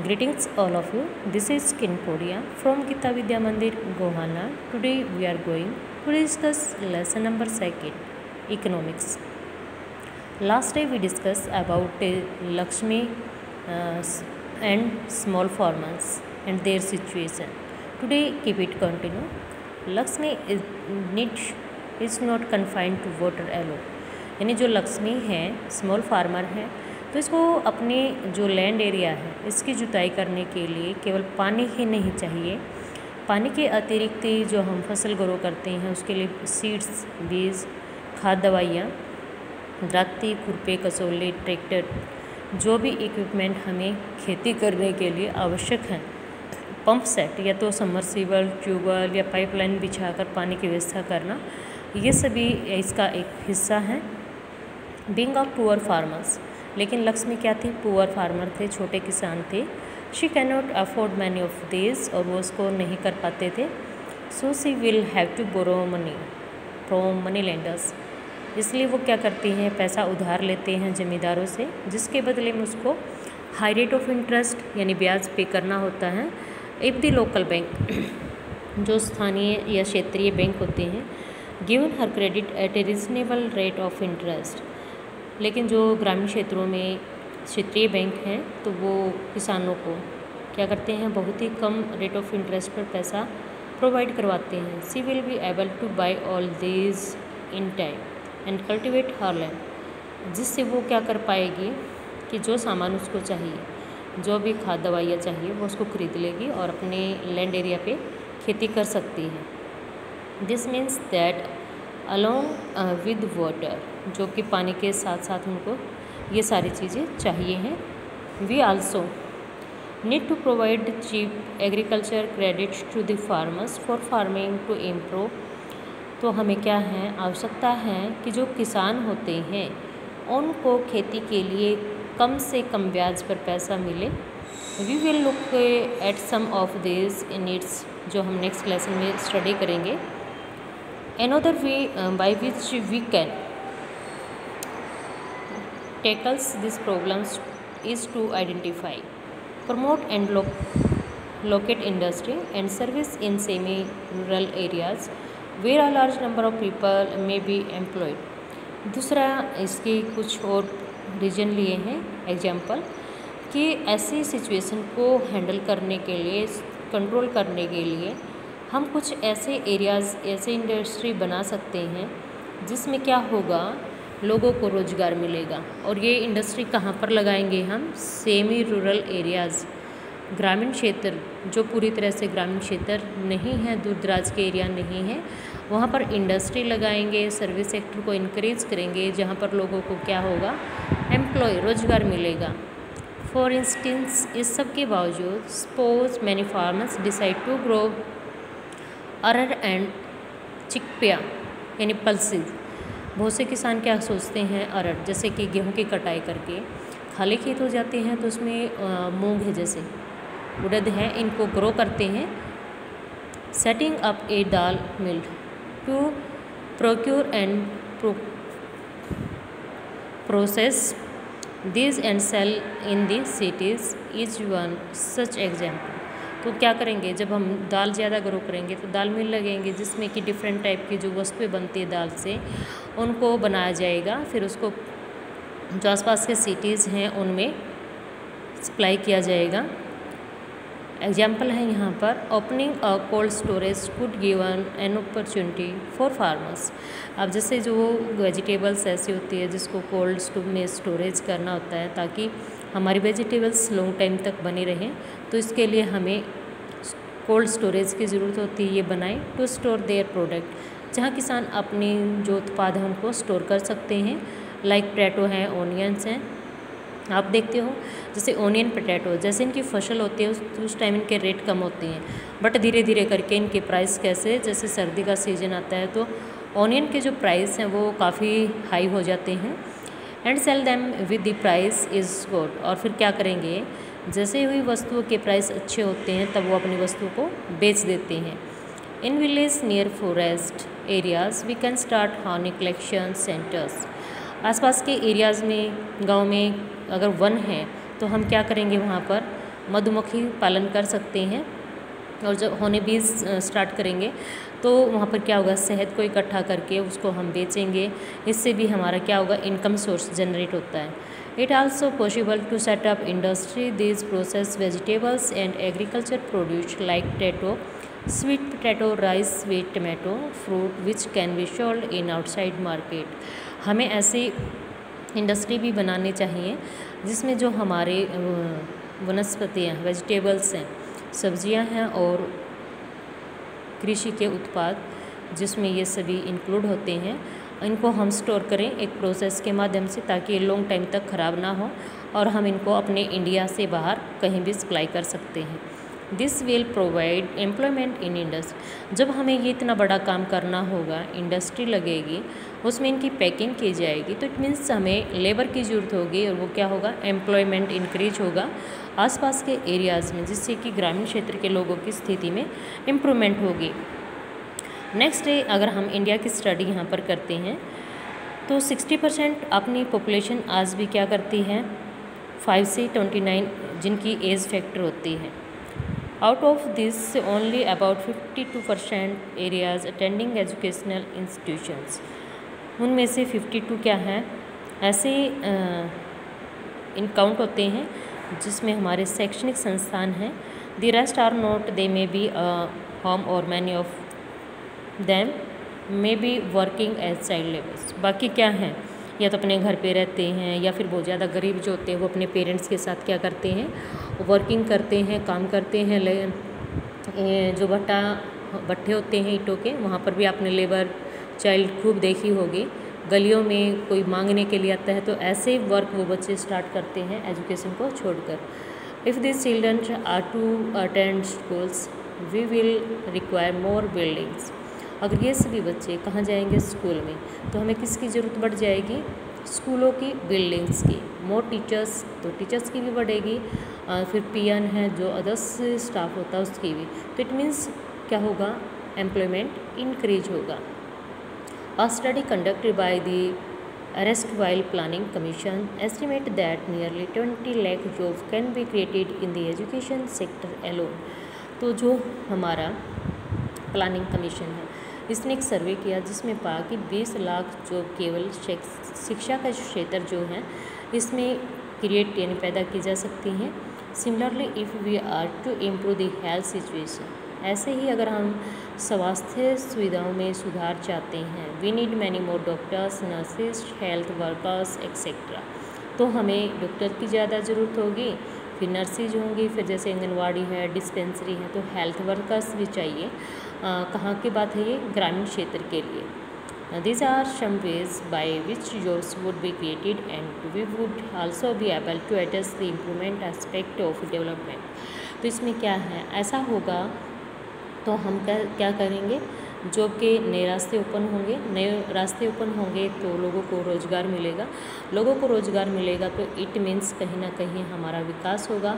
Greetings all of you. This is Kinpodia from Gita Vidya Mandir, Gohana. Today we are going to discuss lesson number 2, economics. Last day we discussed about Lakshmi and small farmers and their situation. Today keep it continue. Lakshmi is not confined to water alone. यानी जो लक्ष्मी है small farmer है तो इसको अपने जो land area है इसकी जुताई करने के लिए केवल पानी ही नहीं चाहिए। पानी के अतिरिक्त जो हम फसल ग्रो करते हैं उसके लिए सीड्स, बीज, खाद, दवाइयाँ, दराती, खुरपे, कसौली, ट्रैक्टर, जो भी इक्विपमेंट हमें खेती करने के लिए आवश्यक हैं, पंप सेट या तो समर्सिबल, ट्यूबवेल या पाइपलाइन बिछाकर पानी की व्यवस्था करना, ये सभी इसका एक हिस्सा है। बीइंग ऑफ पुअर फार्मर्स, लेकिन लक्ष्मी क्या थी? पुअर फार्मर थे, छोटे किसान थे। She can not afford many of this, और वो उसको नहीं कर पाते थे। So she will have to borrow money from money lenders, इसलिए वो क्या करती हैं? पैसा उधार लेते हैं ज़मींदारों से, जिसके बदले में उसको हाई रेट ऑफ इंटरेस्ट यानी ब्याज पे करना होता है। इफ़ द लोकल बैंक, जो स्थानीय या क्षेत्रीय बैंक होते हैं, given her credit at A reasonable rate of interest, लेकिन जो ग्रामीण क्षेत्रों में क्षेत्रीय बैंक हैं तो वो किसानों को क्या करते हैं? बहुत ही कम रेट ऑफ इंटरेस्ट पर पैसा प्रोवाइड करवाते हैं। She will be able to buy all these in time and cultivate her land, जिससे वो क्या कर पाएगी कि जो सामान उसको चाहिए, जो भी खाद दवाइयाँ चाहिए, वो उसको खरीद लेगी और अपने लैंड एरिया पे खेती कर सकती है। This means that along with water, जो कि पानी के साथ साथ उनको ये सारी चीज़ें चाहिए हैं। We also need to provide cheap agriculture credits to the farmers for farming to improve. तो हमें क्या है? आवश्यकता है कि जो किसान होते हैं उनको खेती के लिए कम से कम ब्याज पर पैसा मिले। We will look at some of this needs, जो हम नेक्स्ट लेसन में स्टडी करेंगे। Another way by which we can tackles these problems is to identify, promote and locate industry and service in semi-rural areas where a large number of people may be employed. दूसरा इसके कुछ और reason लिए हैं example कि ऐसी situation को handle करने के लिए, कंट्रोल करने के लिए हम कुछ ऐसे एरियाज़, ऐसे इंडस्ट्री बना सकते हैं जिसमें क्या होगा? लोगों को रोज़गार मिलेगा। और ये इंडस्ट्री कहाँ पर लगाएंगे हम? सेमी रूरल एरियाज़, ग्रामीण क्षेत्र जो पूरी तरह से ग्रामीण क्षेत्र नहीं है, दूर दराज के एरिया नहीं है, वहाँ पर इंडस्ट्री लगाएंगे, सर्विस सेक्टर को इनक्रीज करेंगे, जहाँ पर लोगों को क्या होगा? एम्प्लॉय, रोज़गार मिलेगा। फॉर इंस्टेंस, इस सब के बावजूद suppose many farmers decide to grow arhar and chickpea यानी पल्सेस। बहुत से किसान क्या सोचते हैं? अरहर, जैसे कि गेहूं की कटाई करके खाली खेत हो जाते हैं तो उसमें मूंग है, जैसे उड़द है, इनको ग्रो करते हैं। Setting up a dal mill to procure and process this and sell in the cities is one such example. तो क्या करेंगे? जब हम दाल ज़्यादा ग्रो करेंगे तो दाल मिल लगेंगे, जिसमें कि डिफरेंट टाइप की जो वस्तुएं बनती है दाल से, उनको बनाया जाएगा, फिर उसको जो आसपास के सिटीज़ हैं उनमें सप्लाई किया जाएगा। एग्जाम्पल है यहाँ पर, opening a cold storage could given an opportunity for farmers. अब जैसे जो वेजिटेबल्स ऐसी होती है जिसको कोल्ड में स्टोरेज करना होता है ताकि हमारी वेजिटेबल्स लॉन्ग टाइम तक बनी रहें, तो इसके लिए हमें कोल्ड स्टोरेज की ज़रूरत होती है। ये बनाएं टू स्टोर देयर प्रोडक्ट, जहाँ किसान अपने जो उत्पाद हैं उनको स्टोर कर सकते हैं। लाइक पोटैटो हैं, ऑनियंस हैं, आप देखते हो जैसे ऑनियन पोटैटो, जैसे इनकी फसल होती है उस टाइम इनके रेट कम होते हैं, बट धीरे धीरे करके इनके प्राइस कैसे, जैसे सर्दी का सीज़न आता है तो ऑनियन के जो प्राइस हैं वो काफ़ी हाई हो जाते हैं। And sell them with the price is good, और फिर क्या करेंगे? जैसे हुई वस्तुओं के प्राइस अच्छे होते हैं तब वो अपनी वस्तुओं को बेच देते हैं। In village near forest areas we can start honey collection centres. आसपास के एरियाज़ में, गांव में अगर वन है तो हम क्या करेंगे? वहाँ पर मधुमक्खी पालन कर सकते हैं और जब होने भी स्टार्ट करेंगे तो वहाँ पर क्या होगा, शहद को इकट्ठा करके उसको हम बेचेंगे, इससे भी हमारा क्या होगा, इनकम सोर्स जनरेट होता है। It also possible to set up industry this process vegetables and agriculture produce like potato, sweet potato, rice, sweet tomato, fruit which can be sold in outside market. हमें ऐसी industry भी बनानी चाहिए जिसमें जो हमारे वनस्पतियाँ, वेजिटेबल्स हैं, सब्जियां हैं और कृषि के उत्पाद जिसमें ये सभी इंक्लूड होते हैं, इनको हम स्टोर करें एक प्रोसेस के माध्यम से, ताकि ये लॉन्ग टाइम तक ख़राब ना हो और हम इनको अपने इंडिया से बाहर कहीं भी सप्लाई कर सकते हैं। This will provide employment in industry. जब हमें ये इतना बड़ा काम करना होगा, इंडस्ट्री लगेगी, उसमें इनकी पैकिंग की जाएगी, तो इट मीन्स हमें लेबर की ज़रूरत होगी और वो क्या होगा, एम्प्लॉयमेंट इंक्रीज होगा आसपास के एरियाज़ में, जिससे कि ग्रामीण क्षेत्र के लोगों की स्थिति में इम्प्रूवमेंट होगी। नेक्स्ट डे अगर हम इंडिया की स्टडी यहाँ पर करते हैं तो 60% अपनी पॉपुलेशन आज भी क्या करती है, 5 से 29 जिनकी एज फैक्टर होती है। Out of this only about 52% areas attending educational institutions. उनमें से 52 क्या हैं, ऐसे इन काउंट होते हैं जिसमें हमारे शैक्षणिक संस्थान हैं। The rest are not, they may be home और many of them may be working as child labours. बाकी क्या हैं, या तो अपने घर पे रहते हैं या फिर बहुत ज़्यादा गरीब जो होते हैं वो अपने पेरेंट्स के साथ क्या करते हैं, वर्किंग करते हैं, काम करते हैं। जो भट्टे होते हैं ईंटों के, वहाँ पर भी आपने लेबर चाइल्ड खूब देखी होगी। गलियों में कोई मांगने के लिए आता है तो ऐसे वर्क वो बच्चे स्टार्ट करते हैं एजुकेशन को छोड़कर। If this children are to attend schools we will require more buildings. अगर ये सभी बच्चे कहाँ जाएंगे, स्कूल में, तो हमें किसकी ज़रूरत बढ़ जाएगी, स्कूलों की बिल्डिंग्स की। मोर टीचर्स, तो टीचर्स की भी बढ़ेगी, फिर पीएन है जो अदर्स स्टाफ होता है उसकी भी। तो इट मीन्स क्या होगा, एम्प्लॉयमेंट इंक्रीज होगा। A study conducted by the Erstwhile Planning Commission estimate that nearly 20 lakh jobs can be created in the education sector alone। तो जो हमारा प्लानिंग कमीशन है, इसने एक सर्वे किया जिसमें पाया कि 20 लाख जॉब केवल शिक्षा का क्षेत्र जो है इसमें क्रिएट यानी पैदा की जा सकती हैं। Similarly if we are to improve the health situation, ऐसे ही अगर हम स्वास्थ्य सुविधाओं में सुधार चाहते हैं, we need many more doctors, nurses, health workers etcetera. तो हमें डॉक्टर की ज़्यादा ज़रूरत होगी, फिर नर्सेज होंगी, फिर जैसे आंगनवाड़ी है, डिस्पेंसरी है, तो हेल्थ वर्कर्स भी चाहिए। कहाँ की बात है ये, ग्रामीण क्षेत्र के लिए। These are some ways by which jobs would be created and we would also be able to address the improvement aspect of development। तो इसमें क्या है, ऐसा होगा तो हम क्या करेंगे, जॉब के नए रास्ते ओपन होंगे, नए रास्ते ओपन होंगे तो लोगों को रोज़गार मिलेगा, लोगों को रोज़गार मिलेगा तो इट मीन्स कहीं ना कहीं हमारा विकास होगा,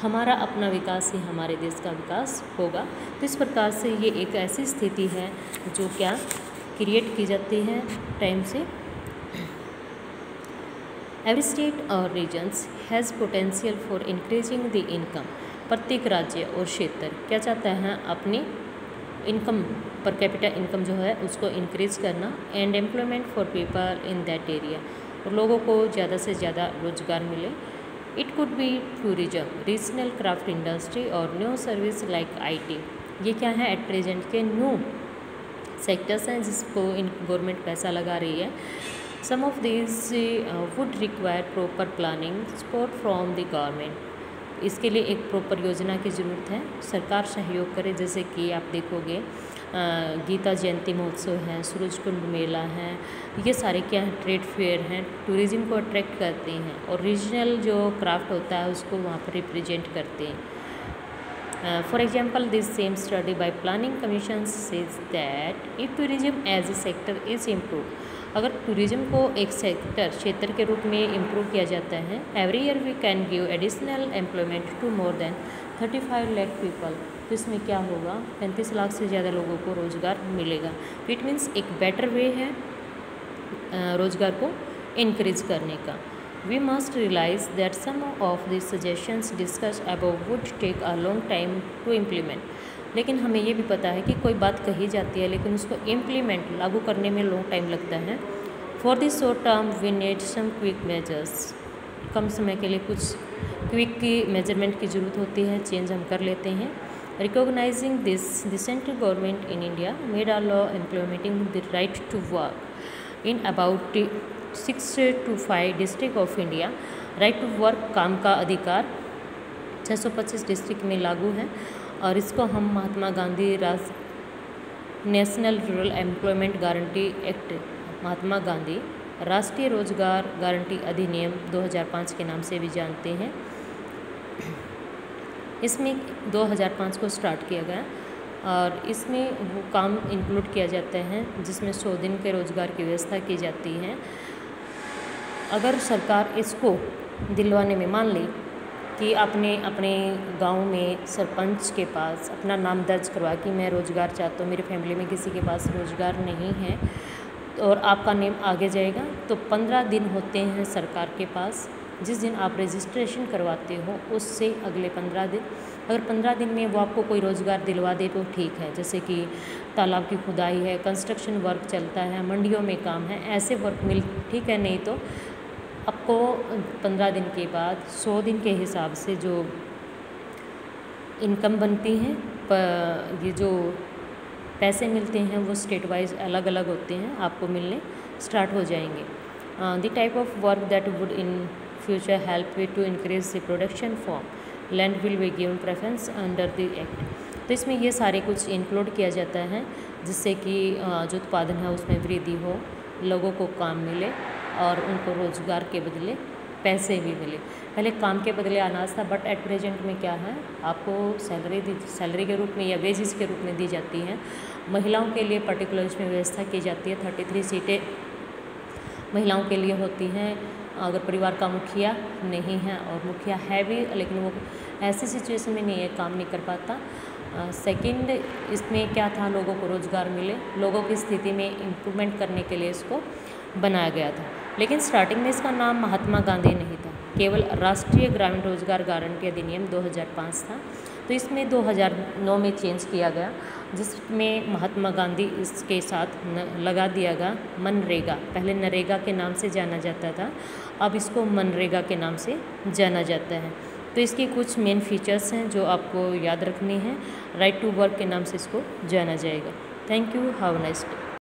हमारा अपना विकास ही हमारे देश का विकास होगा। तो इस प्रकार से ये एक ऐसी स्थिति है जो क्या क्रिएट की जाती है टाइम से। एवरी स्टेट और regions has potential for increasing the income. प्रत्येक राज्य और क्षेत्र क्या चाहता है, अपनी इनकम पर कैपिटा इनकम जो है उसको इंक्रीज करना, and employment for people in that area, और लोगों को ज़्यादा से ज़्यादा रोजगार मिले। It could be tourism, regional craft industry और न्यू सर्विस लाइक IT। ये क्या है, एट प्रेजेंट के न्यू सेक्टर्स हैं जिसको गवर्नमेंट पैसा लगा रही है। Some of this would require proper planning support from the government. इसके लिए एक प्रॉपर योजना की ज़रूरत है, सरकार सहयोग करे। जैसे कि आप देखोगे गीता जयंती महोत्सव है, सूरजकुंड मेला है, ये सारे क्या हैं, ट्रेड फेयर हैं, टूरिज़्म को अट्रैक्ट करते हैं और रीजनल जो क्राफ्ट होता है उसको वहाँ पर रिप्रेजेंट करते हैं। For example this same study by Planning Commission says that if tourism as a sector is improve, अगर टूरिज्म को एक सेक्टर क्षेत्र के रूप में इम्प्रूव किया जाता है, every year we can give additional employment to more than 35 lakh people. तो इसमें क्या होगा, 35 लाख से ज़्यादा लोगों को रोज़गार मिलेगा। तो इट मीन्स एक बेटर वे है रोज़गार को इंक्रीज करने का। We must realize that some of the suggestions discussed above would take a long time to implement. लेकिन हमें ये भी पता है कि कोई बात कही जाती है लेकिन उसको इम्प्लीमेंट लागू करने में लॉन्ग टाइम लगता है. For this short term we need some quick measures. कम समय के लिए कुछ क्विक की मेजरमेंट की ज़रूरत होती है, चेंज हम कर लेते हैं. Recognising this the central government in India made a law implementing the right to work in about 6 to 5 district of India. Right to work, काम का अधिकार, 625 डिस्ट्रिक्ट में लागू है और इसको हम Mahatma Gandhi national rural employment guarantee act, Mahatma Gandhi राष्ट्रीय रोजगार गारंटी अधिनियम 2005 के नाम से भी जानते हैं. इसमें 2005 को स्टार्ट किया गया और इसमें वो काम इंक्लूड किया जाता है जिसमें 100 दिन के रोज़गार की व्यवस्था की जाती है. अगर सरकार इसको दिलवाने में मान ली कि आपने अपने गांव में सरपंच के पास अपना नाम दर्ज करवा कि मैं रोज़गार चाहता हूँ, मेरी फैमिली में किसी के पास रोज़गार नहीं है, और आपका नेम आगे जाएगा, तो 15 दिन होते हैं सरकार के पास. जिस दिन आप रजिस्ट्रेशन करवाते हो उससे अगले 15 दिन, अगर 15 दिन में वो आपको कोई रोज़गार दिलवा दे तो ठीक है. जैसे कि तालाब की खुदाई है, कंस्ट्रक्शन वर्क चलता है, मंडियों में काम है, ऐसे वर्क मिल ठीक है. नहीं तो आपको 15 दिन के बाद 100 दिन के हिसाब से जो इनकम बनती है, ये जो पैसे मिलते हैं वो स्टेट वाइज अलग अलग होते हैं, आपको मिलने स्टार्ट हो जाएंगे. The type of work that would in future help to increase the production form land will be given preference under the act. तो इसमें ये सारे कुछ इंक्लूड किया जाता है जिससे कि जो उत्पादन है उसमें वृद्धि हो, लोगों को काम मिले और उनको रोज़गार के बदले पैसे भी मिले. पहले काम के बदले अनाज था, बट एट प्रेजेंट में क्या है, आपको सैलरी के रूप में या वेजेस के रूप में दी जाती है. महिलाओं के लिए पर्टिकुलर इसमें व्यवस्था की जाती है. 33 सीटें महिलाओं के लिए होती हैं अगर परिवार का मुखिया नहीं है, और मुखिया है भी लेकिन वो ऐसी सिचुएशन में नहीं है, काम नहीं कर पाता. सेकंड, इसमें क्या था, लोगों को रोज़गार मिले, लोगों की स्थिति में इम्प्रूवमेंट करने के लिए इसको बनाया गया था. लेकिन स्टार्टिंग में इसका नाम महात्मा गांधी नहीं था, केवल राष्ट्रीय ग्रामीण रोजगार गारंटी अधिनियम 2005 था. तो इसमें 2009 में चेंज किया गया जिसमें महात्मा गांधी इसके साथ लगा दिया गया मनरेगा. पहले नरेगा के नाम से जाना जाता था, अब इसको मनरेगा के नाम से जाना जाता है. तो इसके कुछ मेन फीचर्स हैं जो आपको याद रखने हैं. राइट टू वर्क के नाम से इसको जाना जाएगा. Thank you, have a nice day.